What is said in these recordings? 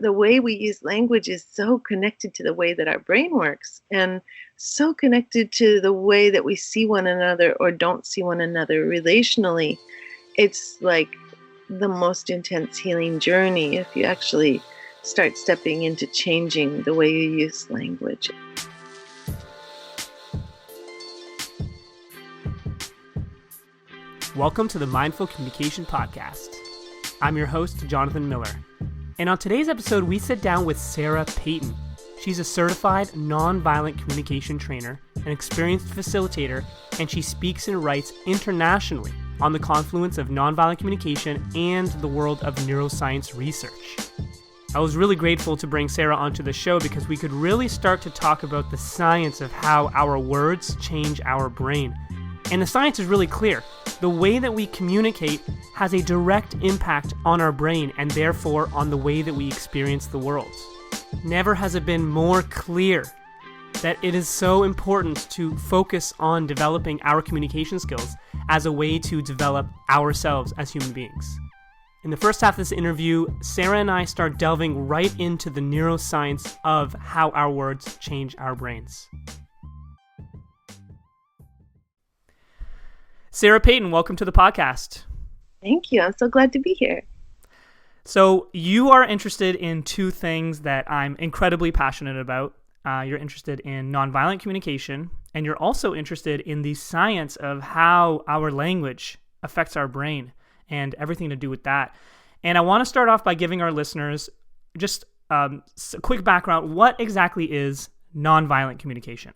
the way we use language is so connected to the way that our brain works, and so connected to the way that we see one another or don't see one another relationally. It's like the most intense healing journey if you actually start stepping into changing the way you use language. Welcome to the Mindful Communication Podcast. I'm your host, Jonathan Miller. And on today's episode, we sit down with Sarah Peyton. She's a certified nonviolent communication trainer, an experienced facilitator, and she speaks and writes internationally on the confluence of nonviolent communication and the world of neuroscience research. I was really grateful to bring Sarah onto the show because we could really start to talk about the science of how our words change our brain. And the science is really clear. The way that we communicate has a direct impact on our brain and therefore on the way that we experience the world. Never has it been more clear that it is so important to focus on developing our communication skills as a way to develop ourselves as human beings. In the first half of this interview, Sarah and I start delving right into the neuroscience of how our words change our brains. Sarah Peyton, welcome to the podcast. Thank you. I'm so glad to be here. So you are interested in two things that I'm incredibly passionate about. You're interested in nonviolent communication, and you're also interested in the science of how our language affects our brain and everything to do with that. And I want to start off by giving our listeners just a quick background. What exactly is nonviolent communication?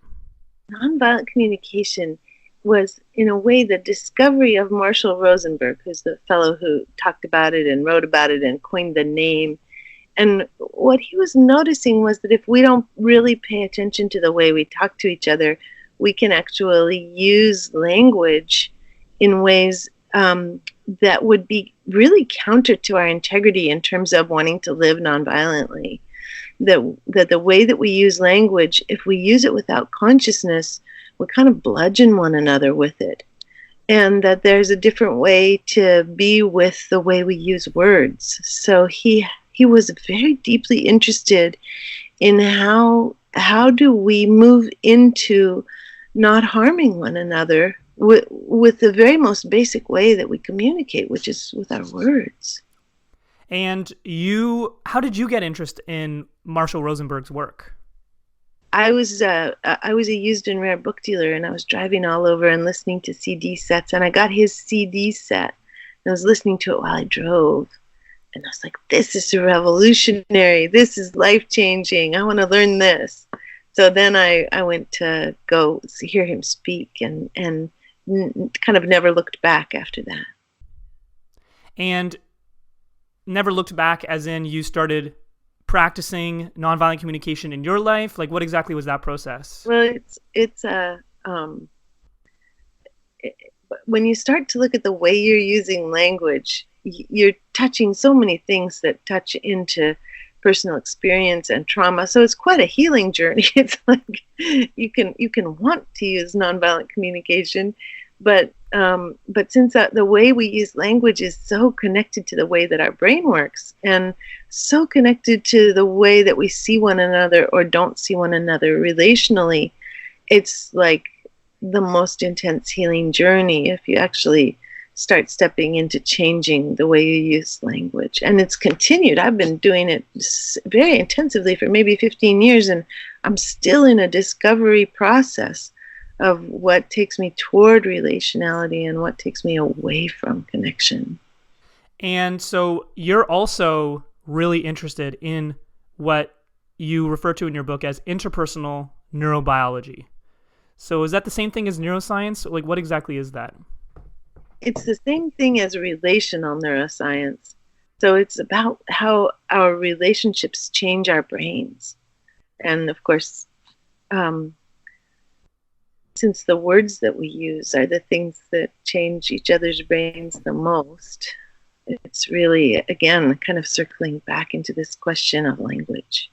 Nonviolent communication was, in a way, the discovery of Marshall Rosenberg, who's the fellow who talked about it and wrote about it and coined the name. And what he was noticing was that if we don't really pay attention to the way we talk to each other, we can actually use language in ways that would be really counter to our integrity in terms of wanting to live nonviolently. That the way that we use language, if we use it without consciousness, we kind of bludgeon one another with it. And that there's a different way to be with the way we use words. So he was very deeply interested in how do we move into not harming one another with the very most basic way that we communicate, which is with our words. And how did you get interest in Marshall Rosenberg's work? I was a used and rare book dealer, and I was driving all over and listening to CD sets, and I got his CD set, and I was listening to it while I drove, and I was like, this is revolutionary, this is life-changing, I want to learn this. So then I went to go hear him speak, and kind of never looked back after that. And never looked back as in you started practicing nonviolent communication in your life? Like, what exactly was that process? Well, when you start to look at the way you're using language, you're touching so many things that touch into personal experience and trauma. So it's quite a healing journey. It's like you can want to use nonviolent communication, but since the way we use language is so connected to the way that our brain works, and so connected to the way that we see one another or don't see one another relationally, it's like the most intense healing journey if you actually start stepping into changing the way you use language. And it's continued. I've been doing it very intensively for maybe 15 years, and I'm still in a discovery process of what takes me toward relationality and what takes me away from connection. And so you're also really interested in what you refer to in your book as interpersonal neurobiology. So is that the same thing as neuroscience? Like, what exactly is that? It's the same thing as relational neuroscience. So it's about how our relationships change our brains. And of course, since the words that we use are the things that change each other's brains the most, it's really, again, kind of circling back into this question of language.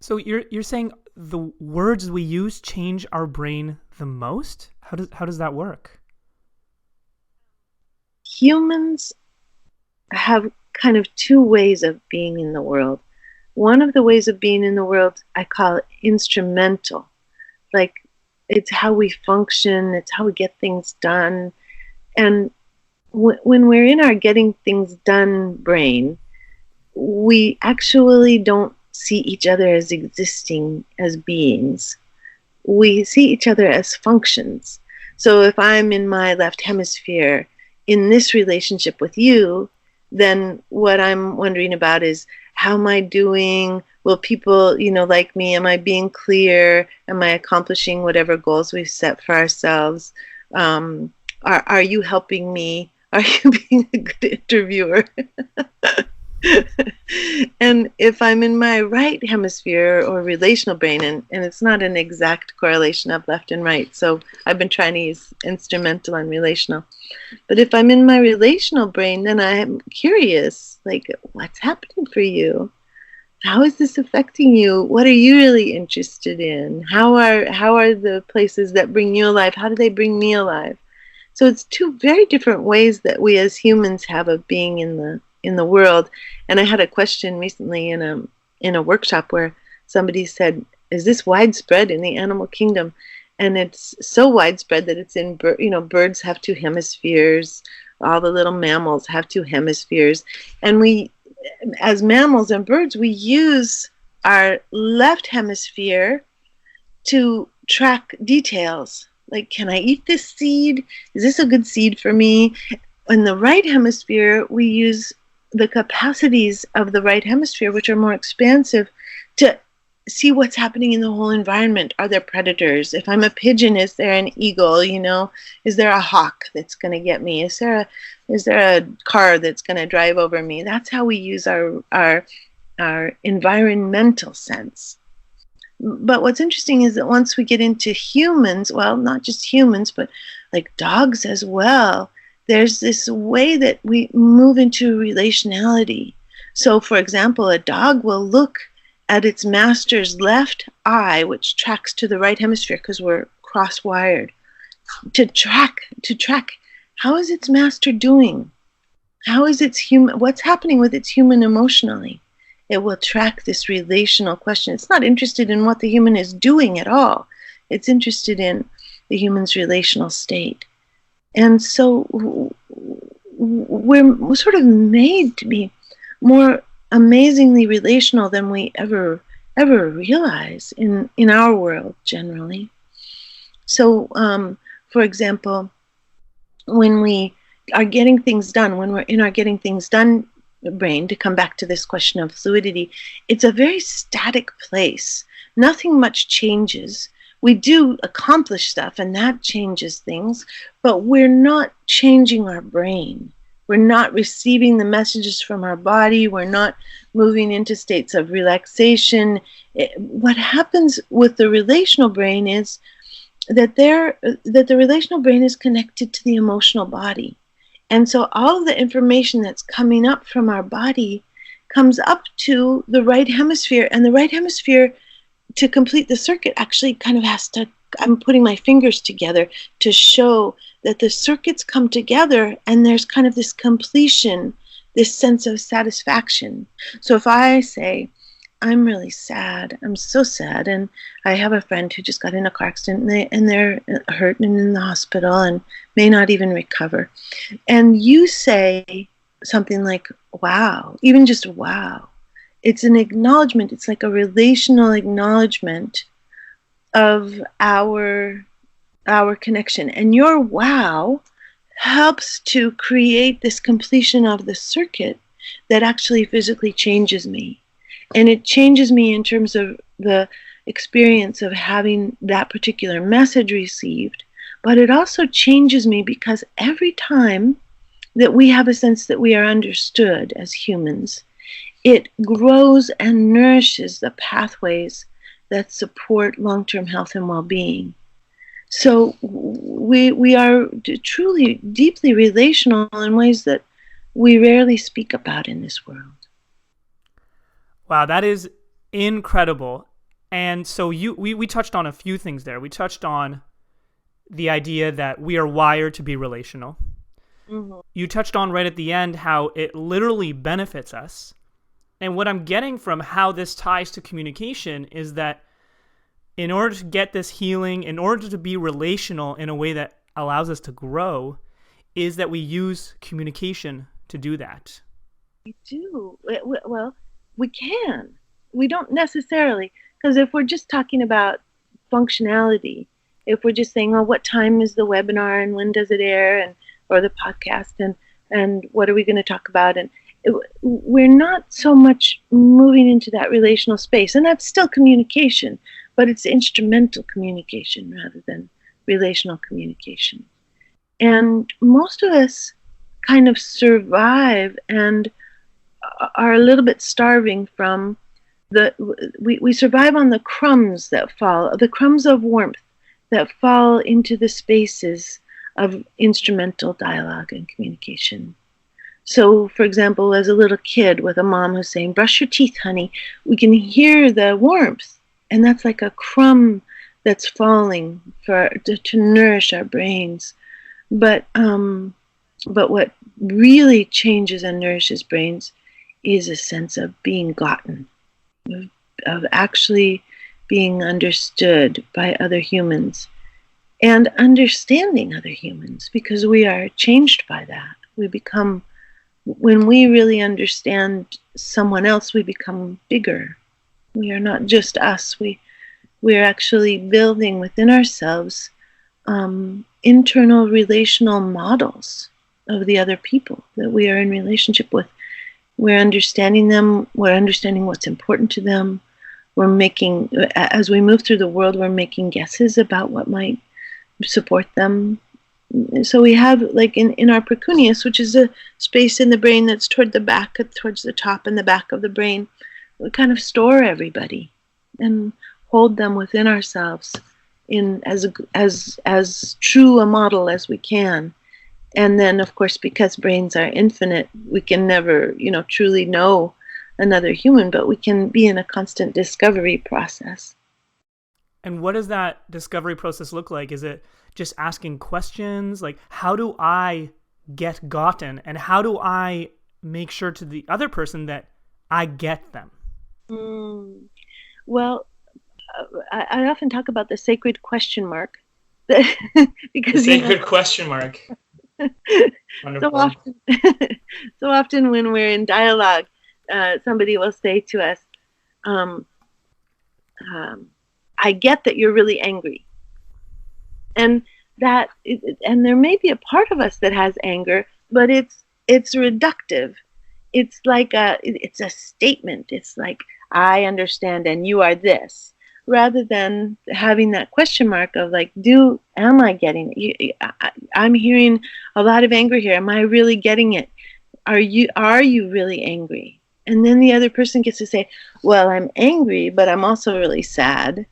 So you're saying the words we use change our brain the most? How does that work? Humans have kind of two ways of being in the world. one of the ways of being in the world I call instrumental. Like, it's how we function, it's how we get things done. And when we're in our getting things done brain, we actually don't see each other as existing as beings. We see each other as functions. So if I'm in my left hemisphere in this relationship with you, then what I'm wondering about is, how am I doing? Will people, like me? Am I being clear? Am I accomplishing whatever goals we've set for ourselves? Are you helping me? Are you being a good interviewer? And if I'm in my right hemisphere or relational brain, and it's not an exact correlation of left and right, so I've been trying to use instrumental and relational. But if I'm in my relational brain, then I'm curious, like, what's happening for you? How is this affecting you? What are you really interested in? How are the places that bring you alive? How do they bring me alive? So it's two very different ways that we as humans have of being in the world. And I had a question recently in a workshop where somebody said, is this widespread in the animal kingdom? And it's so widespread that it's in birds have two hemispheres, all the little mammals have two hemispheres, and we, as mammals and birds, we use our left hemisphere to track details. Like, can I eat this seed? Is this a good seed for me? In the right hemisphere, we use the capacities of the right hemisphere, which are more expansive, to see what's happening in the whole environment. Are there predators? If I'm a pigeon, is there an eagle? Is there a hawk that's going to get me? Is there a car that's going to drive over me? That's how we use our environmental sense. But what's interesting is that once we get into humans, well, not just humans, but like dogs as well, there's this way that we move into relationality. So, for example, a dog will look at its master's left eye, which tracks to the right hemisphere because we're cross-wired, to track how is its master doing? How is what's happening with its human emotionally? It will track this relational question. It's not interested in what the human is doing at all. It's interested in the human's relational state. And so we're sort of made to be more amazingly relational than we ever realize in our world generally. So, for example, when we are getting things done, when we're in our getting things done brain, to come back to this question of fluidity, it's a very static place. Nothing much changes. We do accomplish stuff, and that changes things, but we're not changing our brain. We're not receiving the messages from our body. We're not moving into states of relaxation. What happens with the relational brain is that the relational brain is connected to the emotional body. And so all of the information that's coming up from our body comes up to the right hemisphere, and the right hemisphere, to complete the circuit, actually kind of has to, I'm putting my fingers together to show that the circuits come together and there's kind of this completion, this sense of satisfaction. So if I say, I'm really sad, I'm so sad, and I have a friend who just got in a car accident and they're hurt and in the hospital and may not even recover, and you say something like, wow, even just wow, it's an acknowledgement, it's like a relational acknowledgement of our connection. And your wow helps to create this completion of the circuit that actually physically changes me. And it changes me in terms of the experience of having that particular message received. But it also changes me because every time that we have a sense that we are understood as humans, it grows and nourishes the pathways that support long-term health and well-being. So we are truly deeply relational in ways that we rarely speak about in this world. Wow, that is incredible. And so we touched on a few things there. We touched on the idea that we are wired to be relational. Mm-hmm. You touched on right at the end how it literally benefits us And what I'm getting from how this ties to communication is that in order to get this healing, in order to be relational in a way that allows us to grow, is that we use communication to do that. We do. Well, we can. We don't necessarily, because if we're just talking about functionality, if we're just saying, oh, what time is the webinar and when does it air, and or the podcast, and what are we going to talk about, and we're not so much moving into that relational space, and that's still communication, but it's instrumental communication rather than relational communication. And most of us kind of survive and are a little bit starving from we survive on the crumbs that fall, the crumbs of warmth that fall into the spaces of instrumental dialogue and communication. So, for example, as a little kid with a mom who's saying, brush your teeth, honey, we can hear the warmth. And that's like a crumb that's falling to nourish our brains. But what really changes and nourishes brains is a sense of being gotten, of actually being understood by other humans and understanding other humans, because we are changed by that. When we really understand someone else, we become bigger. We are not just us. We're actually building within ourselves internal relational models of the other people that we are in relationship with. We're understanding them. We're understanding what's important to them. As we move through the world, we're making guesses about what might support them. So we have, like in our precuneus, which is a space in the brain that's towards the top and the back of the brain, we kind of store everybody and hold them within ourselves in as true a model as we can. And then, of course, because brains are infinite, we can never, truly know another human, but we can be in a constant discovery process. And what does that discovery process look like? Is it just asking questions? Like, how do I get gotten? And how do I make sure to the other person that I get them? Well, I often talk about the sacred question mark. Because the sacred question mark. Wonderful. So often when we're in dialogue, somebody will say to us, I get that you're really angry. And there may be a part of us that has anger, but it's reductive. It's like it's a statement. It's like, I understand and you are this, rather than having that question mark of like, am I getting it? I'm hearing a lot of anger here. Am I really getting it? Are you really angry? And then the other person gets to say, well, I'm angry, but I'm also really sad.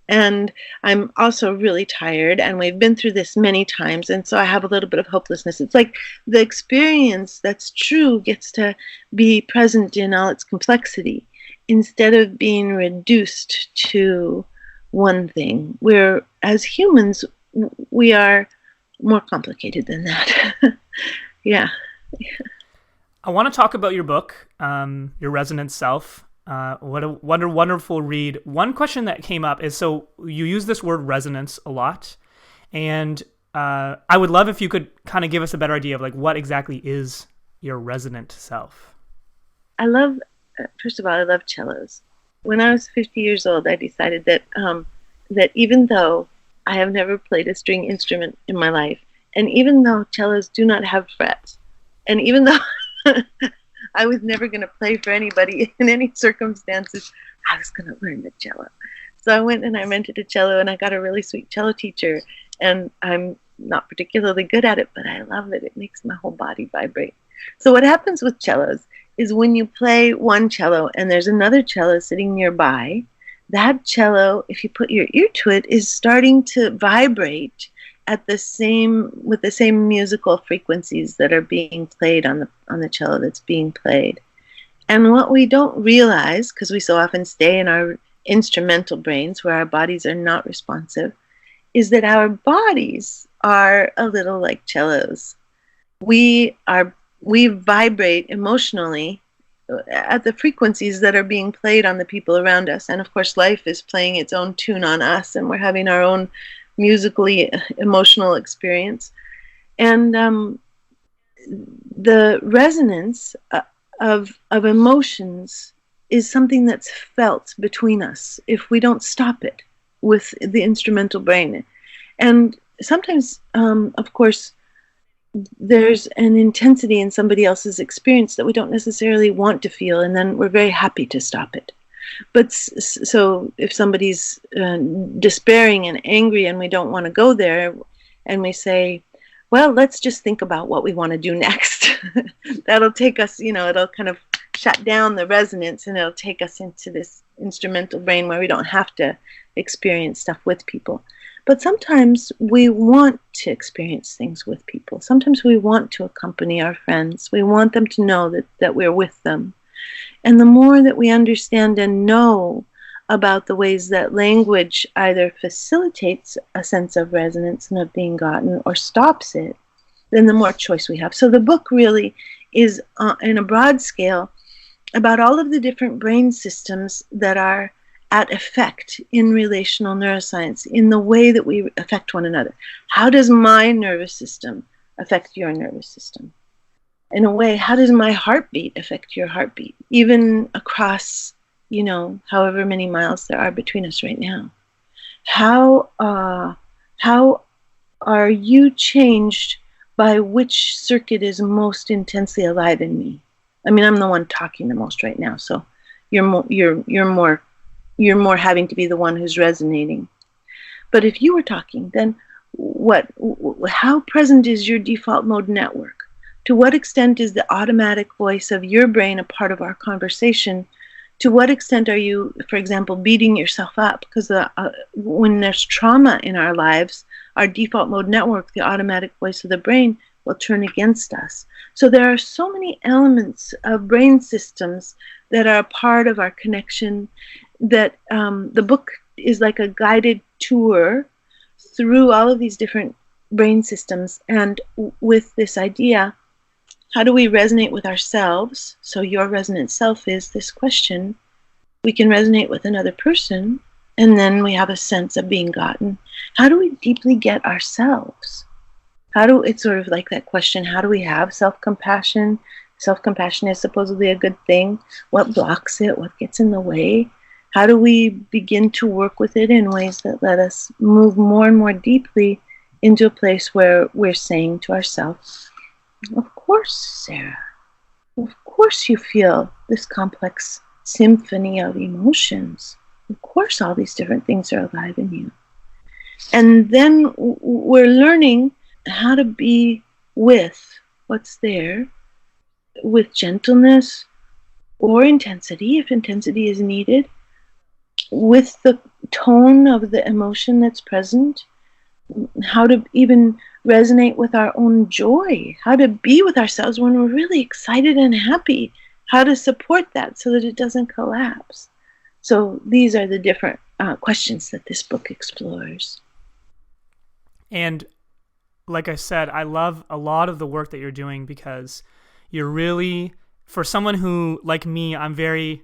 And I'm also really tired, and we've been through this many times, and so I have a little bit of hopelessness. It's like the experience that's true gets to be present in all its complexity, instead of being reduced to one thing. As humans, we are more complicated than that. Yeah. I want to talk about your book, Your Resonant Self. What a wonderful read. One question that came up is, so you use this word resonance a lot, and I would love if you could kind of give us a better idea of like what exactly is your resonant self. First of all, I love cellos. When I was 50 years old, I decided that even though I have never played a string instrument in my life, and even though cellos do not have frets, and even though I was never going to play for anybody in any circumstances, I was going to learn the cello. So I went and I rented a cello, and I got a really sweet cello teacher, and I'm not particularly good at it, but I love it. It makes my whole body vibrate. So what happens with cellos is when you play one cello and there's another cello sitting nearby, that cello, if you put your ear to it, is starting to vibrate with the same musical frequencies that are being played on the cello that's being played. And what we don't realize, because we so often stay in our instrumental brains where our bodies are not responsive, is that our bodies are a little like cellos. We vibrate emotionally at the frequencies that are being played on the people around us. And of course, life is playing its own tune on us, and we're having our own musically emotional experience. And the resonance of emotions is something that's felt between us if we don't stop it with the instrumental brain. And sometimes, of course, there's an intensity in somebody else's experience that we don't necessarily want to feel, and then we're very happy to stop it. But so if somebody's despairing and angry and we don't want to go there, and we say, well, let's just think about what we want to do next. That'll take us, it'll kind of shut down the resonance, and it'll take us into this instrumental brain where we don't have to experience stuff with people. But sometimes we want to experience things with people. Sometimes we want to accompany our friends. We want them to know that we're with them. And the more that we understand and know about the ways that language either facilitates a sense of resonance and of being gotten or stops it, then the more choice we have. So the book really is, in a broad scale, about all of the different brain systems that are at effect in relational neuroscience, in the way that we affect one another. How does my nervous system affect your nervous system? In a way, how does my heartbeat affect your heartbeat? Even across, however many miles there are between us right now. How are you changed by which circuit is most intensely alive in me? I mean, I'm the one talking the most right now, so you're more having to be the one who's resonating. But if you were talking, then how present is your default mode network? To what extent is the automatic voice of your brain a part of our conversation? To what extent are you, for example, beating yourself up? Because when there's trauma in our lives, our default mode network, the automatic voice of the brain, will turn against us. So there are so many elements of brain systems that are a part of our connection, that the book is like a guided tour through all of these different brain systems, and with this idea, how do we resonate with ourselves? So your resonant self is this question. We can resonate with another person, and then we have a sense of being gotten. How do we deeply get ourselves? It's sort of like that question, how do we have self-compassion? Self-compassion is supposedly a good thing. What blocks it? What gets in the way? How do we begin to work with it in ways that let us move more and more deeply into a place where we're saying to ourselves, of course, Sarah, of course you feel this complex symphony of emotions. Of course all these different things are alive in you. And then we're learning how to be with what's there, with gentleness or intensity, if intensity is needed, with the tone of the emotion that's present, how to even resonate with our own joy, how to be with ourselves when we're really excited and happy, how to support that so that it doesn't collapse. So these are the different questions that this book explores. And like I said, I love a lot of the work that you're doing, because you're really, for someone who, like me, I'm very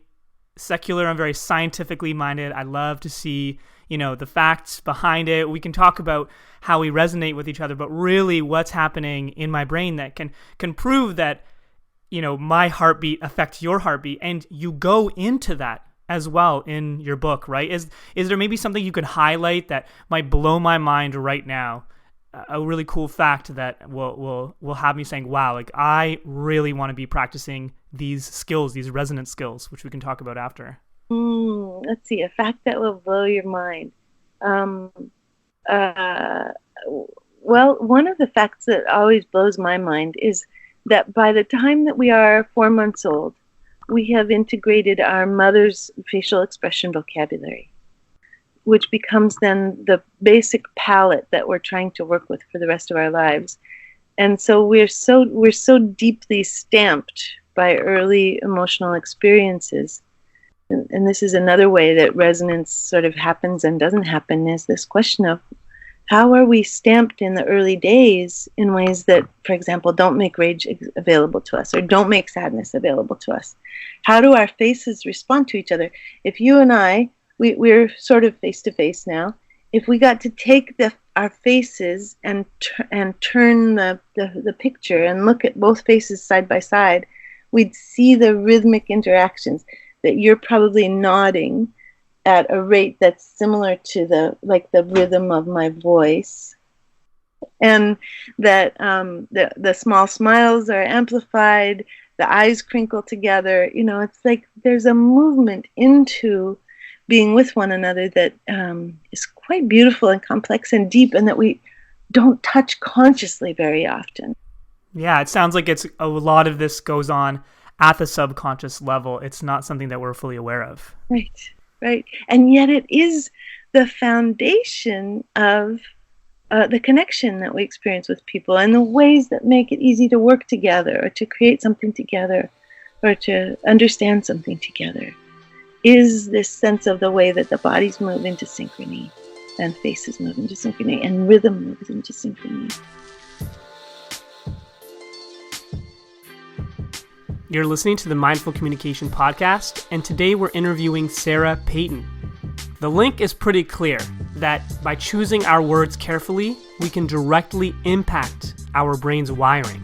secular, I'm very scientifically minded. I love to see, the facts behind it. We can talk about how we resonate with each other, but really what's happening in my brain that can prove that, my heartbeat affects your heartbeat. And you go into that as well in your book, right? Is there maybe something you could highlight that might blow my mind right now? A really cool fact that will have me saying, wow, like I really want to be practicing these skills, these resonant skills, which we can talk about after. Let's see, a fact that will blow your mind. Well, one of the facts that always blows my mind is that by the time that we are 4 months old, we have integrated our mother's facial expression vocabulary, which becomes then the basic palette that we're trying to work with for the rest of our lives. And so we're so deeply stamped by early emotional experiences. And this is another way that resonance sort of happens and doesn't happen, is this question of How are we stamped in the early days in ways that, for example, don't make rage available to us or don't make sadness available to us? How do our faces respond to each other? If you and I, we're sort of face to face now. If we got to take our faces and turn the picture and look at both faces side by side, we'd see the rhythmic interactions, that you're probably nodding at a rate that's similar to the rhythm of my voice, and that the small smiles are amplified, the eyes crinkle together. It's like there's a movement into being with one another that is quite beautiful and complex and deep, and that we don't touch consciously very often. Yeah, it sounds like a lot of this goes on at the subconscious level. It's not something that we're fully aware of. Right. And yet it is the foundation of the connection that we experience with people, and the ways that make it easy to work together or to create something together or to understand something together, is this sense of the way that the bodies move into synchrony and faces move into synchrony and rhythm moves into synchrony. You're listening to the Mindful Communication Podcast, and today we're interviewing Sarah Peyton. The link is pretty clear that by choosing our words carefully, we can directly impact our brain's wiring.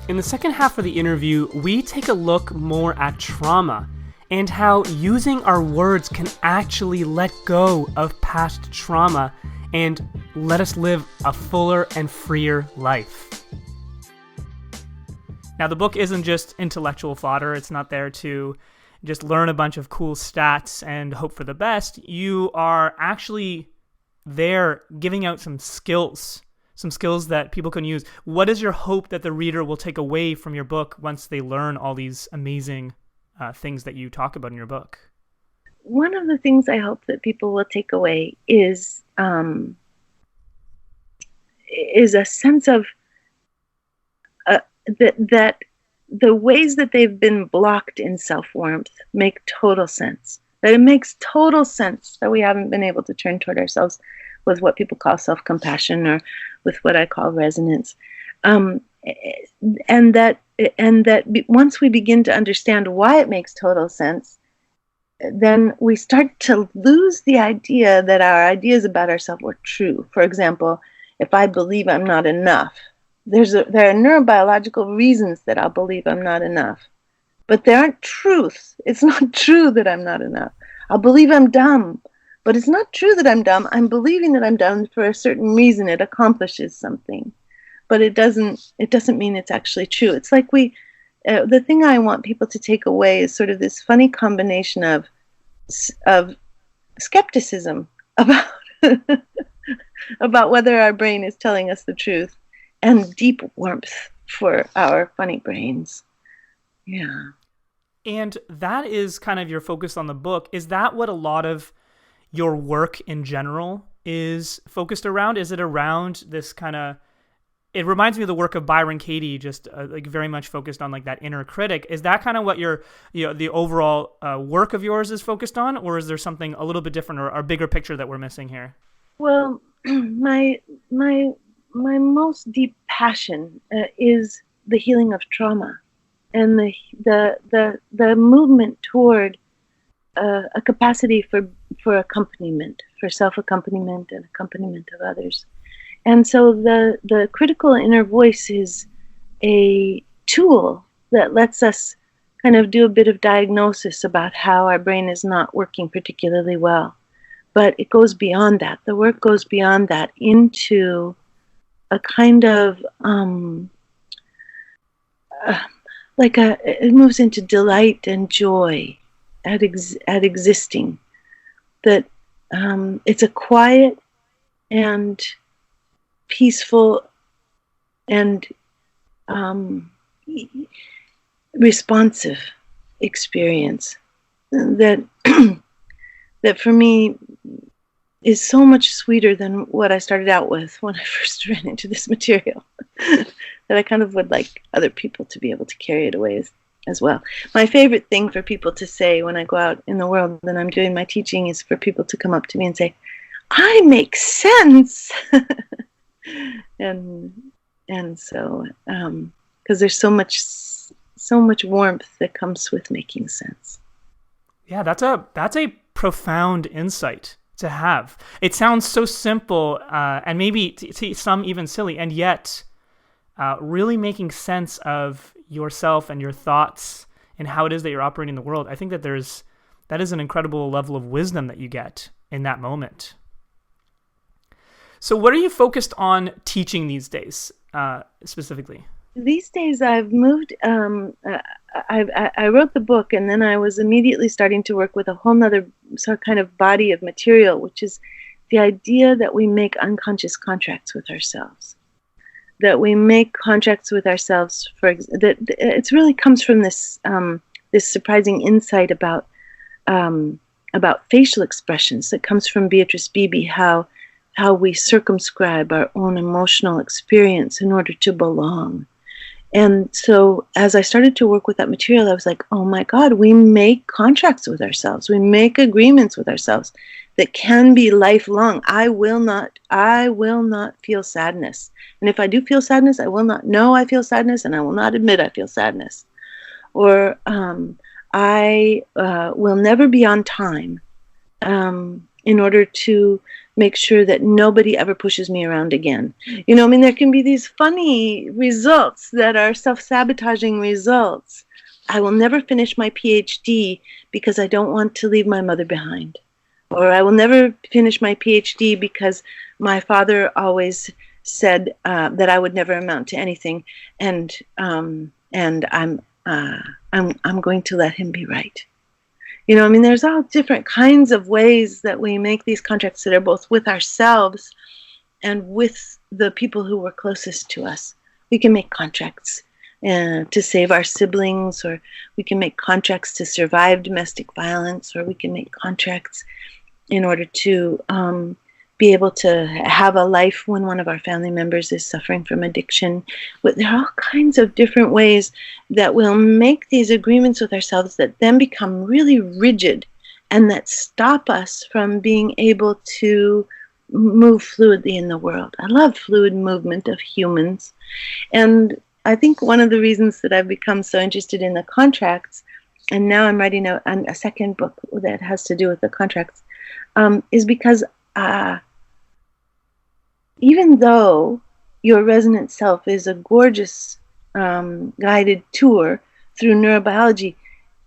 In the second half of the interview, we take a look more at trauma and how using our words can actually let go of past trauma and let us live a fuller and freer life. Now, the book isn't just intellectual fodder. It's not there to just learn a bunch of cool stats and hope for the best. You are actually there giving out some skills that people can use. What is your hope that the reader will take away from your book once they learn all these amazing things that you talk about in your book? One of the things I hope that people will take away is a sense of that the ways that they've been blocked in self-warmth make total sense. That it makes total sense that we haven't been able to turn toward ourselves with what people call self-compassion, or with what I call resonance. And that once we begin to understand why it makes total sense, then we start to lose the idea that our ideas about ourselves were true. For example, if I believe I'm not enough, there are neurobiological reasons that I'll believe I'm not enough, but they aren't truths. It's not true that I'm not enough. I'll believe I'm dumb, but it's not true that I'm dumb. I'm believing that I'm dumb for a certain reason. It accomplishes something, but it doesn't mean it's actually true. It's like the thing I want people to take away is sort of this funny combination of skepticism about about whether our brain is telling us the truth, and deep warmth for our funny brains. Yeah. And that is kind of your focus on the book. Is that what a lot of your work in general is focused around? Is it around this kind of... It reminds me of the work of Byron Katie, just like very much focused on like that inner critic. Is that kind of what the overall work of yours is focused on? Or is there something a little bit different or a bigger picture that we're missing here? Well, my most deep passion is the healing of trauma, and the movement toward a capacity for accompaniment, for self-accompaniment and accompaniment of others. And so the critical inner voice is a tool that lets us kind of do a bit of diagnosis about how our brain is not working particularly well. But it goes beyond that. The work goes beyond that into a kind of it moves into delight and joy at existing. That it's a quiet and peaceful and responsive experience that that for me is so much sweeter than what I started out with when I first ran into this material, that I kind of would like other people to be able to carry it away as well. My favorite thing for people to say when I go out in the world and I'm doing my teaching is for people to come up to me and say, I make sense. and so because there's so much warmth that comes with making sense. Yeah, that's a profound insight to have. It sounds so simple, and maybe to some even silly, and yet really making sense of yourself and your thoughts and how it is that you're operating in the world. I think that that is an incredible level of wisdom that you get in that moment. So what are you focused on teaching these days, specifically? These days I've moved, I wrote the book, and then I was immediately starting to work with a whole nother sort of kind of body of material, which is the idea that we make unconscious contracts with ourselves. That we make contracts with ourselves that it really comes from this this surprising insight about facial expressions that comes from Beatrice Beebe, how we circumscribe our own emotional experience in order to belong. And so as I started to work with that material, I was like, oh my God, we make contracts with ourselves. We make agreements with ourselves that can be lifelong. I will not feel sadness. And if I do feel sadness, I will not know I feel sadness, and I will not admit I feel sadness. Or I will never be on time in order to make sure that nobody ever pushes me around again. There can be these funny results that are self-sabotaging results. I will never finish my PhD because I don't want to leave my mother behind. Or I will never finish my PhD because my father always said that I would never amount to anything, and I'm going to let him be right. There's all different kinds of ways that we make these contracts that are both with ourselves and with the people who were closest to us. We can make contracts to save our siblings, or we can make contracts to survive domestic violence, or we can make contracts in order to be able to have a life when one of our family members is suffering from addiction. But there are all kinds of different ways that we'll make these agreements with ourselves that then become really rigid and that stop us from being able to move fluidly in the world. I love fluid movement of humans. And I think one of the reasons that I've become so interested in the contracts, and now I'm writing a second book that has to do with the contracts, is because even though Your Resonant Self is a gorgeous guided tour through neurobiology,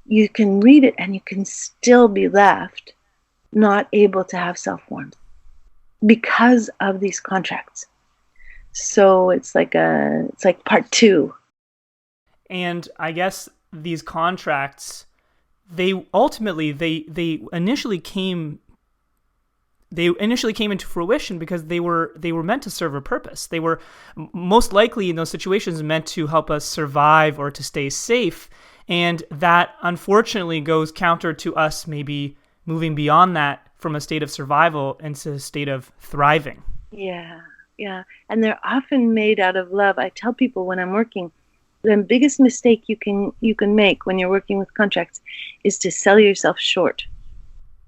you can read it and you can still be left not able to have self-warmth because of these contracts. So it's like part two. And I guess these contracts, they initially came into fruition because they were meant to serve a purpose. They were most likely in those situations meant to help us survive or to stay safe. And that unfortunately goes counter to us maybe moving beyond that from a state of survival into a state of thriving. Yeah. And they're often made out of love. I tell people when I'm working, the biggest mistake you can make when you're working with contracts is to sell yourself short.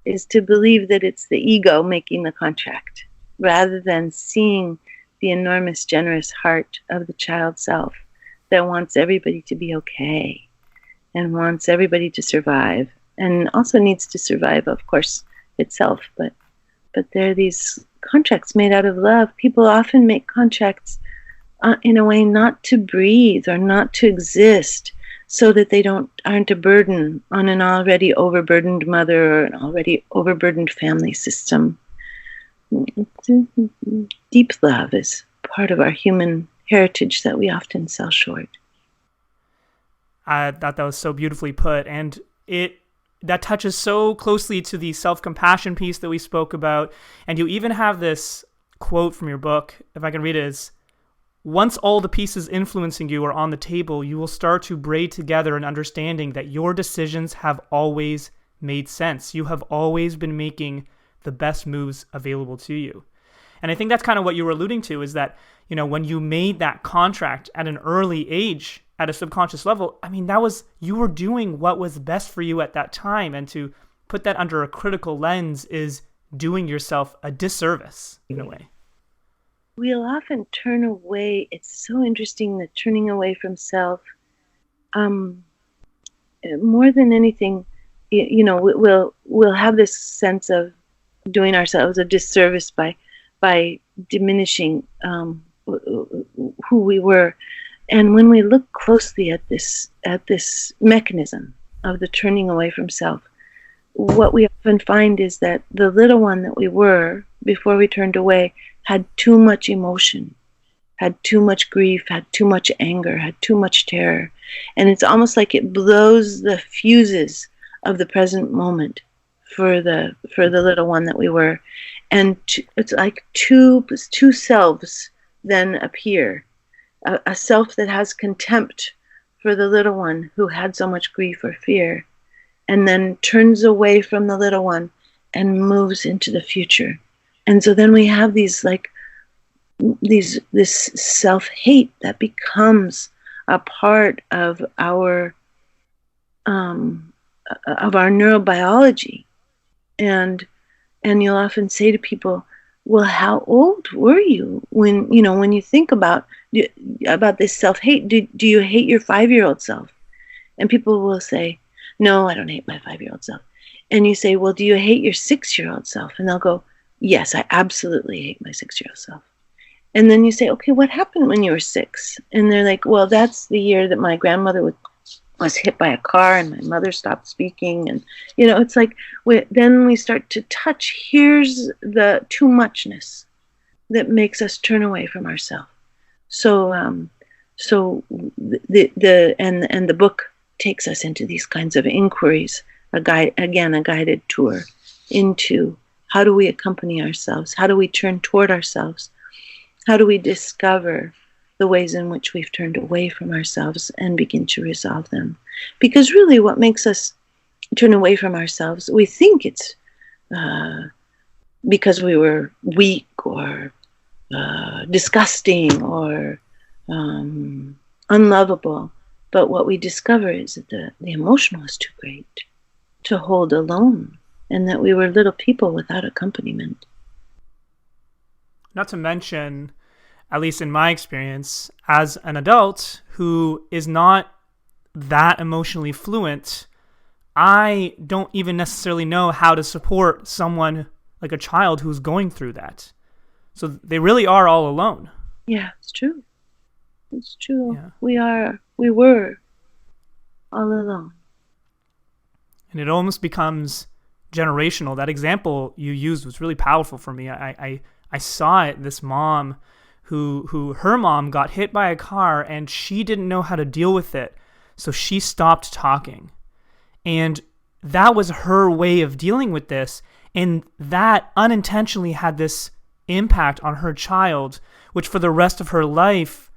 Is to believe that it's the ego making the contract, rather than seeing the enormous, generous heart of the child self that wants everybody to be okay and wants everybody to survive, and also needs to survive, of course, itself. But there are these contracts made out of love. People often make contracts in a way not to breathe or not to exist, so that they aren't a burden on an already overburdened mother or an already overburdened family system. Deep love is part of our human heritage that we often sell short. I thought that was so beautifully put, and that touches so closely to the self-compassion piece that we spoke about. And you even have this quote from your book, if I can read it, is, "Once all the pieces influencing you are on the table, you will start to braid together an understanding that your decisions have always made sense. You have always been making the best moves available to you." And I think that's kind of what you were alluding to, is that, when you made that contract at an early age, at a subconscious level, you were doing what was best for you at that time. And to put that under a critical lens is doing yourself a disservice in a way? We'll often turn away. It's so interesting, that turning away from self, more than anything, we'll have this sense of doing ourselves a disservice by diminishing who we were. And when we look closely at this mechanism of the turning away from self, what we often find is that the little one that we were before we turned away had too much emotion, had too much grief, had too much anger, had too much terror. And it's almost like it blows the fuses of the present moment for the little one that we were. And it's like two selves then appear. A self that has contempt for the little one who had so much grief or fear, and then turns away from the little one and moves into the future. And so then we have this self-hate that becomes a part of our neurobiology. And you'll often say to people, well, how old were you when you think about this self-hate? Do you hate your 5-year-old self? And people will say, no, I don't hate my 5-year-old self. And you say, well, do you hate your 6-year-old self? And they'll go, yes, I absolutely hate my 6-year-old self. And then you say, okay, what happened when you were 6? And they're like, well, that's the year that my grandmother was hit by a car and my mother stopped speaking. And, it's like, then we start to touch, here's the too muchness that makes us turn away from ourselves. So the book takes us into these kinds of inquiries, a guided tour into how do we accompany ourselves? How do we turn toward ourselves? How do we discover the ways in which we've turned away from ourselves and begin to resolve them? Because really what makes us turn away from ourselves, we think it's because we were weak or disgusting or unlovable. But what we discover is that the emotion was too great to hold alone, and that we were little people without accompaniment. Not to mention, at least in my experience, as an adult who is not that emotionally fluent, I don't even necessarily know how to support someone like a child who's going through that. So they really are all alone. Yeah, it's true. It's true. Yeah. We were all alone. And it almost becomes generational. That example you used was really powerful for me. I saw it, this mom who her mom got hit by a car and she didn't know how to deal with it. So she stopped talking. And that was her way of dealing with this. And that unintentionally had this impact on her child, which for the rest of her life,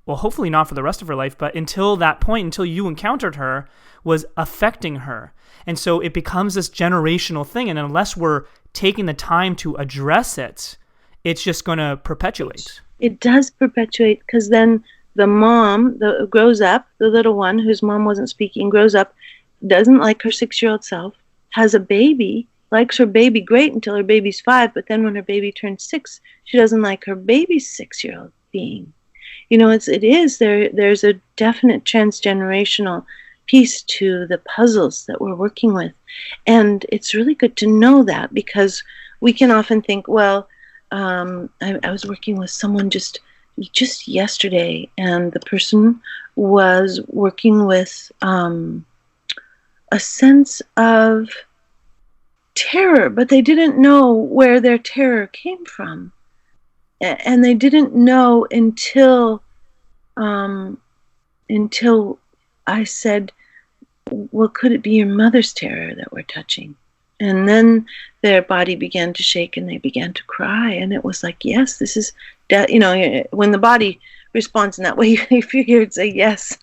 well, hopefully not for the rest of her life, but until that point, until you encountered her, was affecting her. And so it becomes this generational thing. And unless we're taking the time to address it, it's just going to perpetuate. It does perpetuate, because then the mom grows up, the little one whose mom wasn't speaking, grows up, doesn't like her 6-year-old self, has a baby, likes her baby great until her baby's 5, but then when her baby turns 6, she doesn't like her baby's 6-year-old being. There's a definite transgenerational piece to the puzzles that we're working with. And it's really good to know that, because we can often think, well, I was working with someone just yesterday, and the person was working with a sense of terror, but they didn't know where their terror came from. And they didn't know until I said, well, could it be your mother's terror that we're touching? And then their body began to shake and they began to cry. And it was like, yes, this is, when the body responds in that way, you figure it'd say yes.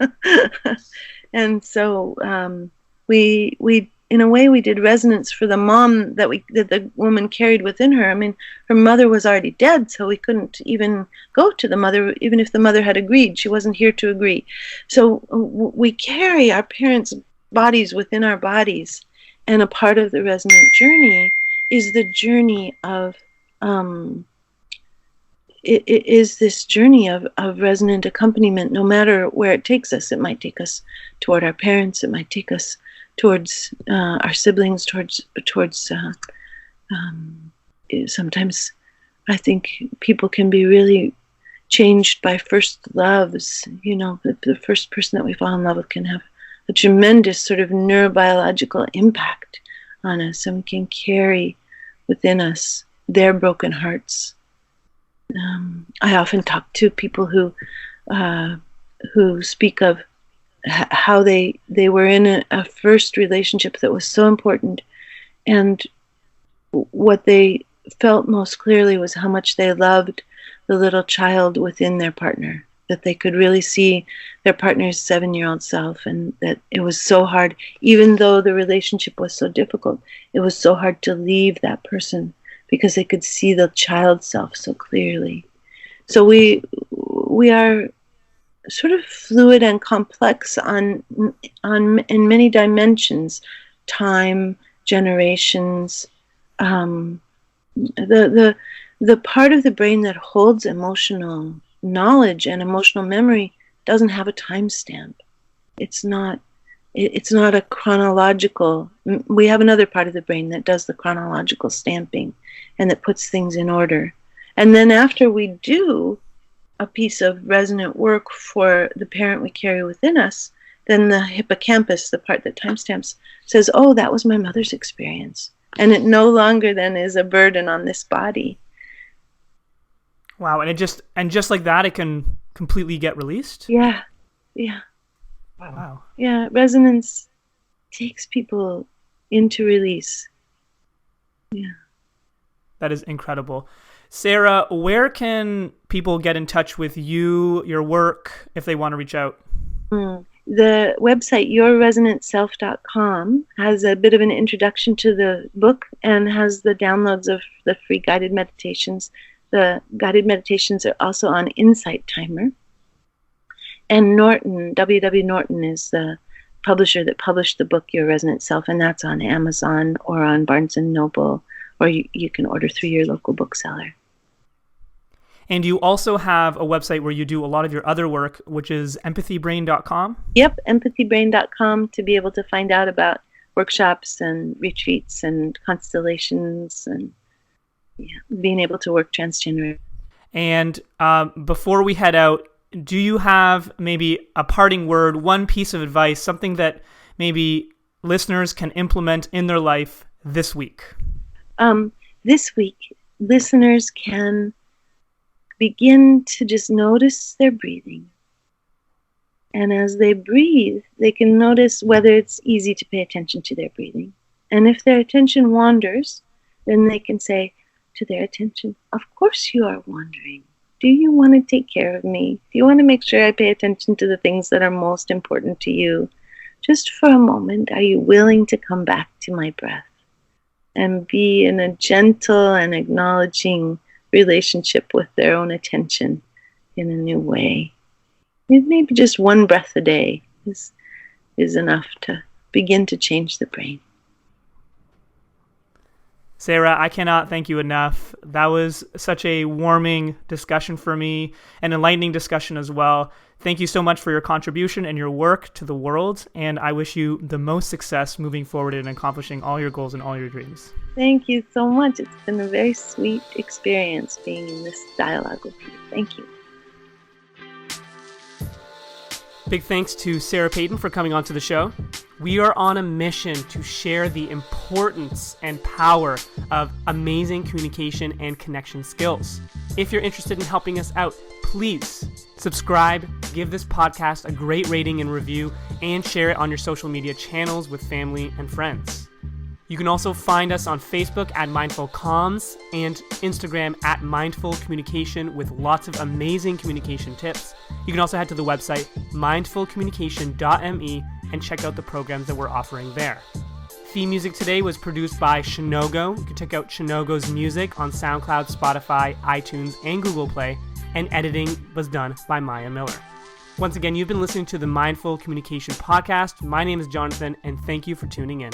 And so we in a way, we did resonance for the mom that the woman carried within her. I mean, her mother was already dead, so we couldn't even go to the mother, even if the mother had agreed. She wasn't here to agree. So we carry our parents' bodies within our bodies, and a part of the resonant journey is the journey of it is this journey of resonant accompaniment, no matter where it takes us. It might take us toward our parents. It might take us towards our siblings, towards sometimes I think people can be really changed by first loves. The first person that we fall in love with can have a tremendous sort of neurobiological impact on us, and we can carry within us their broken hearts. I often talk to people who speak of how they were in a first relationship that was so important, and what they felt most clearly was how much they loved the little child within their partner, that they could really see their partner's 7-year-old self, and that it was so hard, even though the relationship was so difficult, it was so hard to leave that person because they could see the child self so clearly. So we are sort of fluid and complex in many dimensions: time, generations. The part of the brain that holds emotional knowledge and emotional memory doesn't have a timestamp. It's not a chronological. We have another part of the brain that does the chronological stamping and that puts things in order. And then after we do a piece of resonant work for the parent we carry within us, then the hippocampus, the part that timestamps, says, oh, that was my mother's experience. And it no longer then is a burden on this body. Wow, and just like that, it can completely get released? Yeah. Wow. Yeah, resonance takes people into release. Yeah. That is incredible. Sarah, where can people get in touch with you, your work, if they want to reach out? The website, yourresonantself.com, has a bit of an introduction to the book and has the downloads of the free guided meditations. The guided meditations are also on Insight Timer. And Norton, W.W. Norton, is the publisher that published the book, Your Resonant Self, and that's on Amazon or on Barnes & Noble, or you can order through your local bookseller. And you also have a website where you do a lot of your other work, which is empathybrain.com? Yep, empathybrain.com, to be able to find out about workshops and retreats and constellations and being able to work transgenerationally. And before we head out, do you have maybe a parting word, one piece of advice, something that maybe listeners can implement in their life this week? This week, listeners can begin to just notice their breathing. And as they breathe, they can notice whether it's easy to pay attention to their breathing. And if their attention wanders, then they can say to their attention, of course you are wandering. Do you want to take care of me? Do you want to make sure I pay attention to the things that are most important to you? Just for a moment, are you willing to come back to my breath and be in a gentle and acknowledging relationship with their own attention in a new way? Maybe just one breath a day is enough to begin to change the brain. Sarah, I cannot thank you enough. That was such a warming discussion for me, an enlightening discussion as well. Thank you so much for your contribution and your work to the world, and I wish you the most success moving forward in accomplishing all your goals and all your dreams. Thank you so much. It's been a very sweet experience being in this dialogue with you. Thank you. Big thanks to Sarah Peyton for coming onto the show. We are on a mission to share the importance and power of amazing communication and connection skills. If you're interested in helping us out, please subscribe, give this podcast a great rating and review, and share it on your social media channels with family and friends. You can also find us on Facebook at Mindful Comms and Instagram at Mindful Communication with lots of amazing communication tips. You can also head to the website mindfulcommunication.me and check out the programs that we're offering there. Theme music today was produced by Shinogo. You can check out Shinogo's music on SoundCloud, Spotify, iTunes, and Google Play, and editing was done by Maya Miller. Once again, you've been listening to the Mindful Communication Podcast. My name is Jonathan, and thank you for tuning in.